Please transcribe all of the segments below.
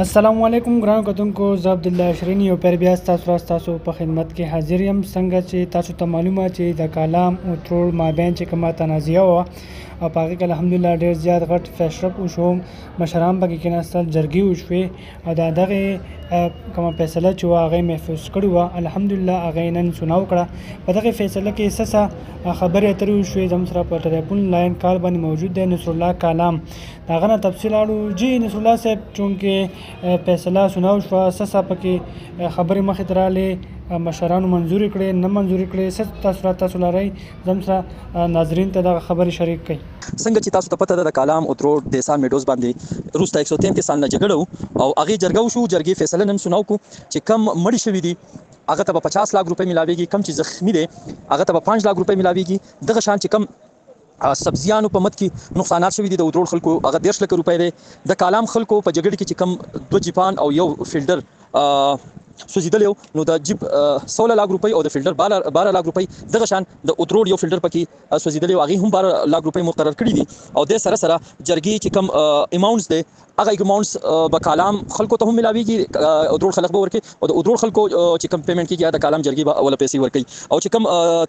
السلام علیکم ګران کتونکو زه عبدالله شرین یو پیر بیا تاسو په خدمت کې حاضر یم څنګه چې تاسو ته معلومه چې د کالام او ترور مابین چې کومه تنازعه وه او په هغې کې الحمدلله ډېر زیات غټ فیصله وشو مشران پکې کېناستل جرګې وشوې او د دغې کومه فیصله چې وه هغه یې محفوظ کړې وه الحمدلله هغه یې نن سنا وکړه په دغې فیصله کې څه خبرې اترې وشوې زموږ سره په ټلیفون لاین کال باندې موجود دی نصرالله کالام د هغه نه تفصیل اړو جی نصرالله صاحب چونکې فیصله سناو شوه څه پکې خبرې مخې ته رالې مشرانو منظورې کړې نه منظورې کړې څه تاثرات تاسو لرئ زموږ سره ناظرین ته دغه خبرې شریک کړئ څنګه چې تاسو ته پته ده د کالام او ترور د سان میډوز باندې وروسته 133 سال نه جګړه او هغې جرګه وشو جرګې فیصله نن سناو کو چې کم مړي شوي دي هغه ته به 50 لک روپۍ ملاویږي کم چې زخمی دی هغه ته به 5 لک روپۍ ملاویږي دغه شان چې کم سبزیانو په مد کې نقصانات شوي دي د ودرول خلکو هغه 10 لک روپۍ دی د کالام خلکو په جګړه کې چې کم 2 جیپان او یو فیلډر سوځیدلی نو د جیپ 16 لک روپۍ او د فیلډر 12 لک روپۍ دغه شان د ودرول یو فیلډر پکې سوځیدلی هغې هم 12 لک روپۍ مقرر کړي دي او د سره سره جرګې چې کم اماونټس دی هغه اماونټس به کالام خلکو ته هم ملاویږي ودرول خلک به ورکړي او د ودرول خلکو چې کم پیمنټ کېږي د کالام جرګې به اوله پیسې ورکوي او چې کم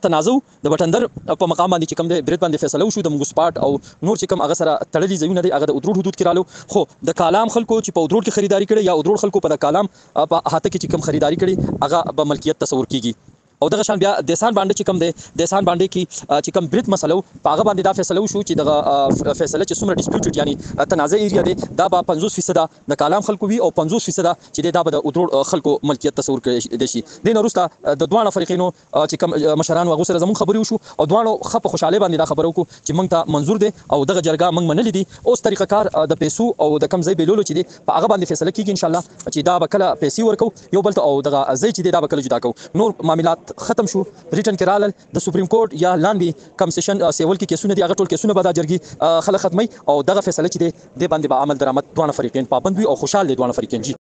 تنازع د بټندر په مقام باندې چې کم دی برید باندې فیصله وشو د موږ او نور چې کم هغه سره تړلي ځایونه دي هغه د ودرول حدود کې رالو خو د کالام خلکو چې په ودرول کې خریداري کړي یا ودرول خلکو په د کالام په احاطه کې چې کم خریداري کړي هغه به ملکیت تصور کیږي او دغه شان بیا دیسان باندې چې کم دی دیسان باندې کې چې کم برید مسله په هغه باندې دا فیصله وشو چې دغه فیصله چې څومره ډیسپیوټډ یعنی تنازع ایریا دی دا به 50% د کالام خلکو وي او 50% چې دا به د ودرول خلکو ملکیت تصور کړي شي دین وروسته د دوه فریقینو چې کم مشران هغه سره زموږ خبرې وشو او دوه خپ خوشاله باندې دا خبرو کو چې موږ ته منظور دي او دغه جرګه موږ منلې دي اوس طریقه کار د پیسو او د کم ځای بیلولو چې دي په هغه باندې فیصله کیږي ان شاء الله چې دا به کله پیسې ورکو یو بل ته او دغه ځای چې دي دا به کله جدا کو نور معاملات ختم شو ریټن کې رالل د سپریم کورټ یا لاندې کم سیشن سیول کې کیسونه دي هغه ټول کیسونه به دا جرګې خلک ختمي او دغه فیصله چې دی د باندې به عمل درآمد دوه فریقین پابند وي او خوشاله دي دوه فریقین جی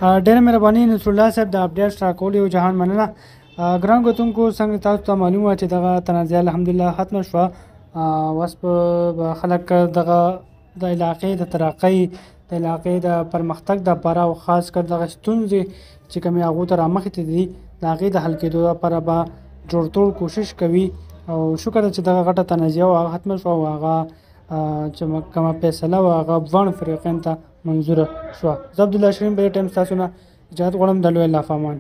ډېره مهرباني نصرالله صاحب د اپډیټس راکولو او جهان مننه ګران کتونکو څنګه تاسو ته معلومه چې دغه تنازع الحمدلله ختمه شوه اوس به خلک دغه د علاقې د ترقۍ د علاقې د پرمختګ دپاره او خاص کر دغه ستونزې چې کومې هغو ته رامخې ته دي د هغې د حل کېدو لپاره به جوړتوړ کوشش کوي او شکر ده چې دغه غټه تنازعه وه هغه ختمه شوه او هغه چې کومه فیصله وه هغه افغان فریقین ته منظوره شوه زه عبدالله شرین په دې ټایم ستاسو نه اجازت غواړم د لوی الله په امان